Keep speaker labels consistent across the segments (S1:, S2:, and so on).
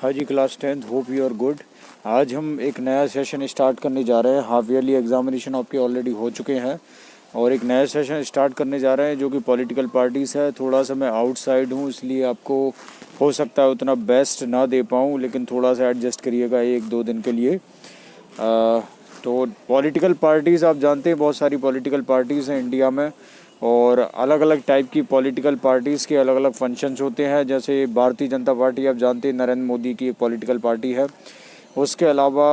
S1: हाँ जी, class 10th, hope you are good. आज हम एक नया सेशन स्टार्ट करने जा रहे हैं। हाफ ईयरली एग्जामिनेशन आपके ऑलरेडी हो चुके हैं और एक नया सेशन स्टार्ट करने जा रहे हैं जो कि पॉलिटिकल पार्टीज़ है। थोड़ा सा मैं आउटसाइड हूँ, इसलिए आपको हो सकता है उतना बेस्ट ना दे पाऊँ, लेकिन थोड़ा सा एडजस्ट करिएगा 1-2 दिन के लिए। तो पॉलिटिकल पार्टीज़ आप जानते हैं, बहुत सारी पॉलिटिकल पार्टीज़ हैं इंडिया में और अलग अलग टाइप की पॉलिटिकल पार्टीज़ के अलग अलग फंक्शंस होते हैं। जैसे भारतीय जनता पार्टी आप जानते हैं, नरेंद्र मोदी की एक पॉलिटिकल पार्टी है। उसके अलावा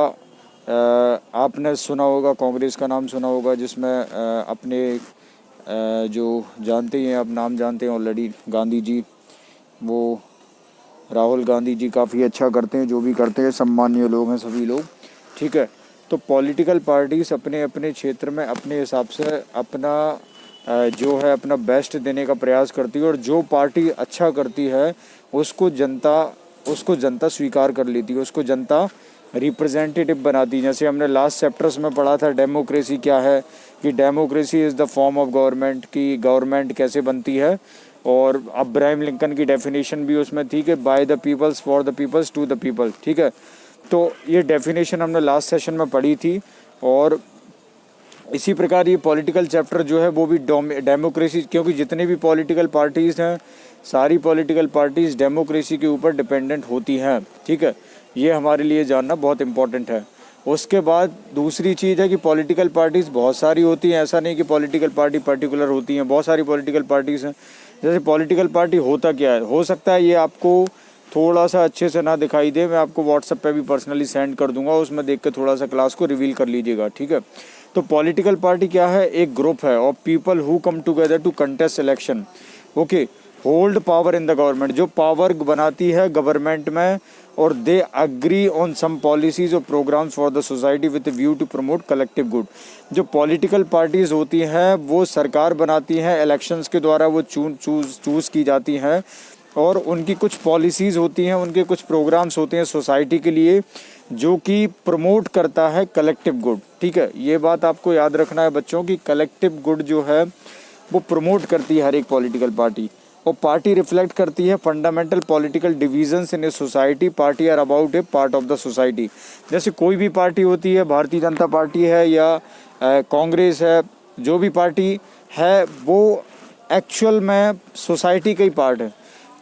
S1: आपने सुना होगा, कांग्रेस का नाम सुना होगा, जिसमें अपने जो जानते हैं, आप नाम जानते हैं ऑलरेडी, गांधी जी, वो राहुल गांधी जी काफ़ी अच्छा करते हैं, जो भी करते हैं सम्मानीय लोग हैं सभी लोग, ठीक है। तो पॉलिटिकल पार्टीज़ अपने अपने क्षेत्र में अपने हिसाब से अपना जो है अपना बेस्ट देने का प्रयास करती है और जो पार्टी अच्छा करती है उसको जनता स्वीकार कर लेती है, उसको जनता रिप्रेजेंटेटिव बनाती है। जैसे हमने लास्ट चैप्टर्स में पढ़ा था डेमोक्रेसी क्या है, कि democracy is the form of government, की गवर्नमेंट कैसे बनती है। और अब्राहम लिंकन की डेफिनेशन भी उसमें थी कि by the peoples, for the peoples, to the people, ठीक है। तो ये डेफिनेशन हमने लास्ट सेशन में पढ़ी थी और इसी प्रकार ये पॉलिटिकल चैप्टर जो है वो भी डेमोक्रेसी, क्योंकि जितने भी पॉलिटिकल पार्टीज़ हैं सारी पॉलिटिकल पार्टीज़ डेमोक्रेसी के ऊपर डिपेंडेंट होती हैं, ठीक है। ये हमारे लिए जानना बहुत इम्पॉर्टेंट है। उसके बाद दूसरी चीज़ है कि पॉलिटिकल पार्टीज़ बहुत सारी होती हैं, ऐसा नहीं कि पॉलिटिकल पार्टी पर्टिकुलर होती हैं, बहुत सारी पॉलिटिकल पार्टीज़ हैं। जैसे पॉलिटिकल पार्टी होता क्या है, हो सकता है ये आपको थोड़ा सा अच्छे से ना दिखाई दे, मैं आपको व्हाट्सएप पे भी पर्सनली सेंड कर दूंगा, उसमें देख के थोड़ा सा क्लास को रिवील कर लीजिएगा, ठीक है। तो पॉलिटिकल पार्टी क्या है, एक ग्रुप है of people who come together to contest election, okay, hold power in the government, जो पावर बनाती है गवर्नमेंट में, और they agree on some policies और programs for the society with view to promote collective good. जो political parties होती हैं वो सरकार बनाती हैं, इलेक्शंस के द्वारा वो चूज़ की जाती हैं और उनकी कुछ पॉलिसीज़ होती हैं, उनके कुछ प्रोग्राम्स होते हैं सोसाइटी के लिए जो कि प्रमोट करता है कलेक्टिव गुड, ठीक है। ये बात आपको याद रखना है बच्चों की कलेक्टिव गुड जो है वो प्रमोट करती है हर एक पॉलिटिकल पार्टी। और पार्टी रिफ्लेक्ट करती है fundamental political divisions in a society, party are about a part of the society. जैसे कोई भी पार्टी होती है, भारतीय जनता पार्टी है या कांग्रेस है, जो भी पार्टी है वो एक्चुअल में सोसाइटी का ही पार्ट है,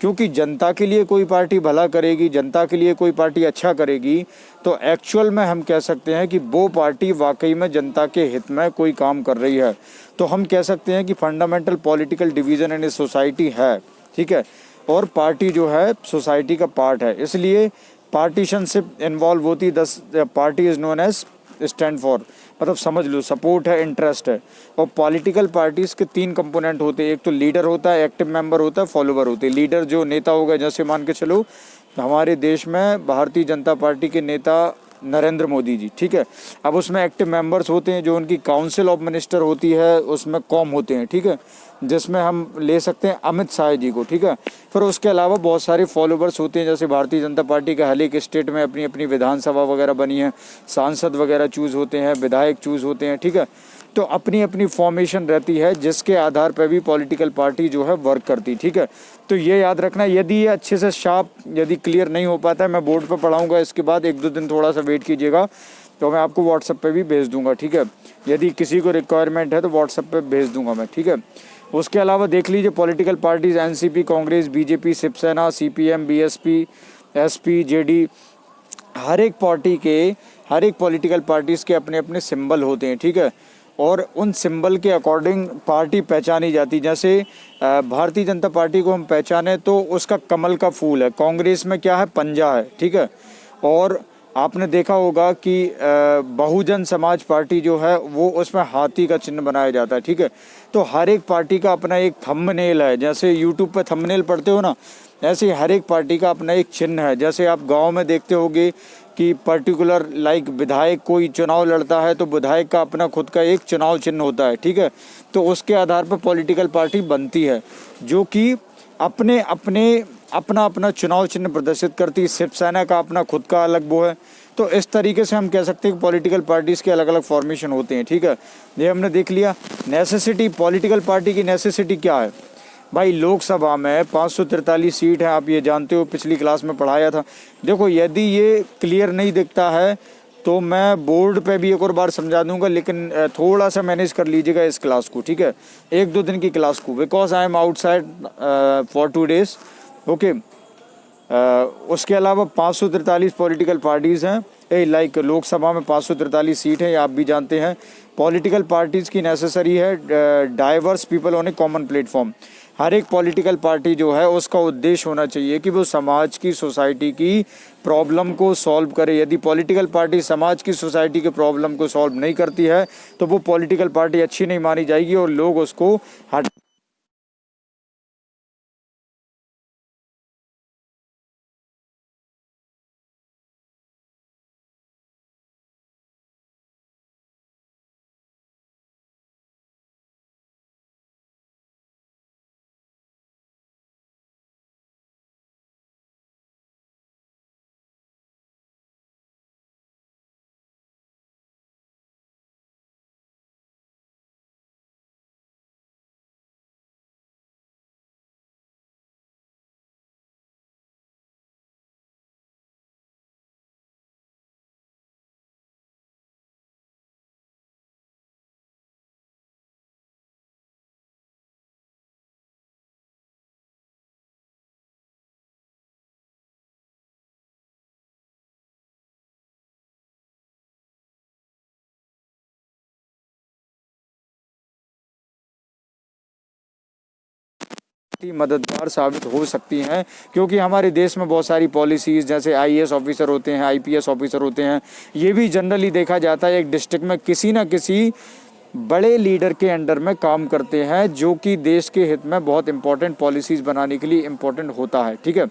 S1: क्योंकि जनता के लिए कोई पार्टी भला करेगी, जनता के लिए कोई पार्टी अच्छा करेगी, तो एक्चुअल में हम कह सकते हैं कि वो पार्टी वाकई में जनता के हित में कोई काम कर रही है। तो हम कह सकते हैं कि fundamental political division in a society है, ठीक है, और पार्टी जो है सोसाइटी का पार्ट है, इसलिए पार्टीशनशिप इन्वॉल्व होती। Party is known as stand for, मतलब समझ लो सपोर्ट है, इंटरेस्ट है। और पॉलिटिकल पार्टीज़ के 3 कंपोनेंट होते हैं, एक तो लीडर होता है, एक्टिव मेंबर होता है, फॉलोवर होते हैं। लीडर जो नेता होगा, जैसे मान के चलो हमारे देश में भारतीय जनता पार्टी के नेता नरेंद्र मोदी जी, ठीक है। अब उसमें एक्टिव मेंबर्स होते हैं, जो उनकी काउंसिल ऑफ मिनिस्टर होती है, उसमें कॉम होते हैं, ठीक है, जिसमें हम ले सकते हैं अमित शाह जी को, ठीक है। फिर उसके अलावा बहुत सारे फॉलोवर्स होते हैं, जैसे भारतीय जनता पार्टी का हर एक स्टेट में अपनी अपनी विधानसभा वगैरह बनी है, सांसद वगैरह चूज़ होते हैं, विधायक चूज़ होते हैं, ठीक है। तो अपनी अपनी फॉर्मेशन रहती है जिसके आधार पर भी पॉलिटिकल पार्टी जो है वर्क करती, ठीक है। तो ये याद रखना, यदि ये अच्छे से शार्प यदि क्लियर नहीं हो पाता है, मैं बोर्ड पर पढ़ाऊँगा, इसके बाद 1-2 दिन थोड़ा सा वेट कीजिएगा, तो मैं आपको व्हाट्सएप पे भी भेज दूंगा, ठीक है। यदि किसी को रिक्वायरमेंट है तो व्हाट्सएप पे भेज दूंगा मैं, ठीक है। उसके अलावा देख लीजिए political parties NCP, Congress, BJP, Shiv Sena, CPM, BSP, SP, JD, हर एक पॉलिटिकल पार्टीज़ के अपने अपने सिंबल होते हैं, ठीक है। और उन सिंबल के अकॉर्डिंग पार्टी पहचानी जाती। जैसे भारतीय जनता पार्टी को हम पहचाने तो उसका कमल का फूल है, कांग्रेस में क्या है, पंजा है, ठीक है। और आपने देखा होगा कि बहुजन समाज पार्टी जो है वो उसमें हाथी का चिन्ह बनाया जाता है, ठीक है। तो हर एक पार्टी का अपना एक थंबनेल है, जैसे यूट्यूब पे थंबनेल पढ़ते हो ना, ऐसे हर एक पार्टी का अपना एक चिन्ह है। जैसे आप गांव में देखते होगे कि पर्टिकुलर लाइक विधायक कोई चुनाव लड़ता है तो विधायक का अपना खुद का एक चुनाव चिन्ह होता है, ठीक है। तो उसके आधार पर पॉलिटिकल पार्टी बनती है जो कि अपना अपना चुनाव चिन्ह प्रदर्शित करती है। शिवसेना का अपना खुद का अलग वो है। तो इस तरीके से हम कह सकते हैं कि पॉलिटिकल पार्टीज़ के अलग अलग फॉर्मेशन होते हैं, ठीक है। ये हमने देख लिया। नेसेसिटी, पॉलिटिकल पार्टी की नेसेसिटी क्या है। भाई लोकसभा में 543 सीट है, आप ये जानते हो, पिछली क्लास में पढ़ाया था। देखो यदि ये क्लियर नहीं दिखता है तो मैं बोर्ड पे भी एक और बार समझा दूंगा, लेकिन थोड़ा सा मैनेज कर लीजिएगा इस क्लास को, ठीक है, 1-2 दिन की क्लास को, because I am outside for 2 days। Okay, उसके अलावा 543 पॉलिटिकल पार्टीज़ हैं, लाइक लोकसभा में 543 सीट है, ये आप भी जानते हैं। पॉलिटिकल पार्टीज़ की नेसेसरी है diverse people on a common platform. हर एक पॉलिटिकल पार्टी जो है उसका उद्देश्य होना चाहिए कि वो समाज की, सोसाइटी की प्रॉब्लम को सॉल्व करे। यदि पॉलिटिकल पार्टी समाज की, सोसाइटी के प्रॉब्लम को सॉल्व नहीं करती है तो वो पॉलिटिकल पार्टी अच्छी नहीं मानी जाएगी और लोग उसको हट मददगार साबित हो सकती हैं, क्योंकि हमारे देश में बहुत सारी पॉलिसीज़, जैसे आईएएस ऑफिसर होते हैं, आईपीएस ऑफिसर होते हैं, ये भी जनरली देखा जाता है एक डिस्ट्रिक्ट में किसी न किसी बड़े लीडर के अंडर में काम करते हैं, जो कि देश के हित में बहुत इंपॉर्टेंट पॉलिसीज़ बनाने के लिए इम्पोर्टेंट होता है, ठीक है।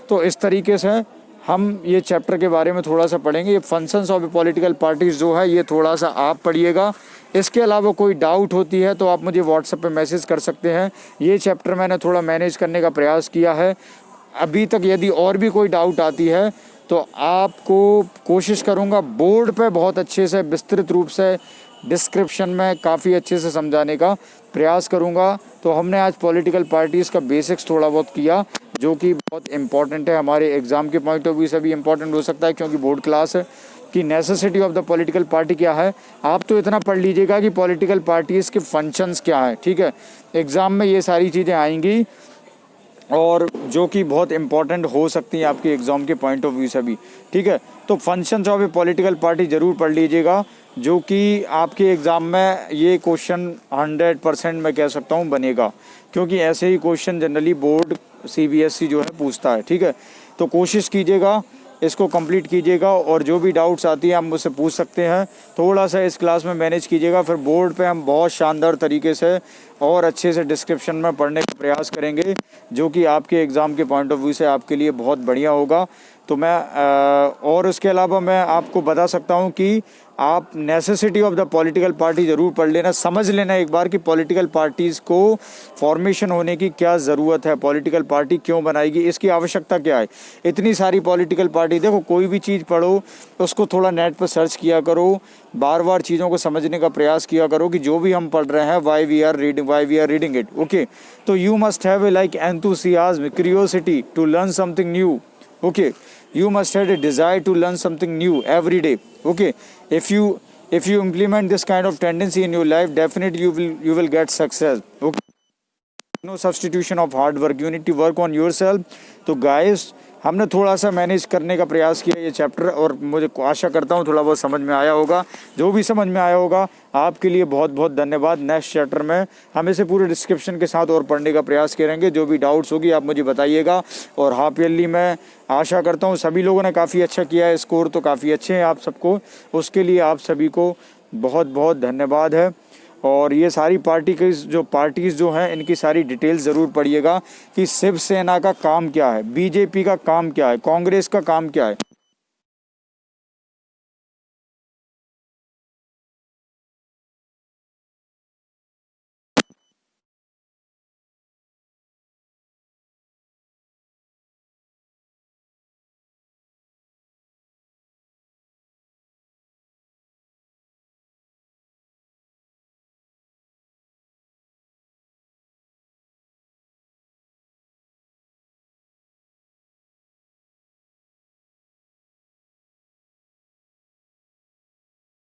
S1: तो इस तरीके से हम ये चैप्टर के बारे में थोड़ा सा पढ़ेंगे। ये फंक्शंस ऑफ पॉलिटिकल पार्टीज़ जो है ये थोड़ा सा आप पढ़िएगा। इसके अलावा कोई डाउट होती है तो आप मुझे व्हाट्सएप पे मैसेज कर सकते हैं। ये चैप्टर मैंने थोड़ा मैनेज करने का प्रयास किया है अभी तक। यदि और भी कोई डाउट आती है तो आपको कोशिश करूँगा बोर्ड पे बहुत अच्छे से विस्तृत रूप से डिस्क्रिप्शन में काफ़ी अच्छे से समझाने का प्रयास करूँगा। तो हमने आज पॉलिटिकल पार्टीज़ का बेसिक्स थोड़ा बहुत किया, जो कि बहुत इम्पॉर्टेंट है, हमारे एग्ज़ाम के पॉइंट ऑफ व्यू से भी इम्पॉर्टेंट हो सकता है, क्योंकि बोर्ड क्लास है। कि necessity of the political party क्या है, आप तो इतना पढ़ लीजिएगा कि पॉलिटिकल पार्टीज़ के फंक्शंस क्या है, ठीक है। एग्ज़ाम में ये सारी चीज़ें आएंगी और जो कि बहुत इंपॉर्टेंट हो सकती हैं आपके एग्ज़ाम के पॉइंट ऑफ व्यू से भी, ठीक है। तो functions of A political party ज़रूर पढ़ लीजिएगा, जो कि आपके एग्ज़ाम में ये क्वेश्चन 100% मैं कह सकता हूँ बनेगा, क्योंकि ऐसे ही क्वेश्चन जनरली बोर्ड सीबीएसई जो है पूछता है, ठीक है। तो कोशिश कीजिएगा, इसको कंप्लीट कीजिएगा और जो भी डाउट्स आती हैं आप मुझसे पूछ सकते हैं। थोड़ा सा इस क्लास में मैनेज कीजिएगा, फिर बोर्ड पे हम बहुत शानदार तरीके से और अच्छे से डिस्क्रिप्शन में पढ़ने का प्रयास करेंगे, जो कि आपके एग्ज़ाम के पॉइंट ऑफ व्यू से आपके लिए बहुत बढ़िया होगा। तो मैं और उसके अलावा मैं आपको बता सकता हूँ कि आप necessity of the political party ज़रूर पढ़ लेना, समझ लेना एक बार कि पॉलिटिकल पार्टीज़ को फॉर्मेशन होने की क्या ज़रूरत है, पॉलिटिकल पार्टी क्यों बनाएगी, इसकी आवश्यकता क्या है। इतनी सारी पॉलिटिकल पार्टी, देखो कोई भी चीज़ पढ़ो उसको थोड़ा नेट पर सर्च किया करो, बार बार चीज़ों को समझने का प्रयास किया करो कि जो भी हम पढ़ रहे हैं why we are reading it, okay. तो you must have a like enthusiasm, curiosity to learn something new, okay, you must have a desire to learn something new every day, okay. If you implement this kind of tendency in your life, definitely you will get success, okay. No substitution of hard work, you need to work on yourself. तो guys, हमने थोड़ा सा manage करने का प्रयास किया ये chapter, और मुझे आशा करता हूँ थोड़ा बहुत समझ में आया होगा। जो भी समझ में आया होगा आपके लिए बहुत बहुत धन्यवाद। नेक्स्ट चैप्टर में हम इसे पूरे डिस्क्रिप्शन के साथ और पढ़ने का प्रयास करेंगे। जो भी डाउट्स होगी आप मुझे बताइएगा। और हाफ ईयरली में आशा करता हूँ सभी लोगों ने काफ़ी अच्छा किया है, स्कोर तो काफ़ी अच्छे हैं आप सबको, उसके लिए आप सभी को बहुत बहुत धन्यवाद है। और ये सारी पार्टीज़ जो हैं इनकी सारी डिटेल्स ज़रूर पढ़िएगा कि शिवसेना का काम क्या है, बीजेपी का काम क्या है, कांग्रेस का काम क्या है।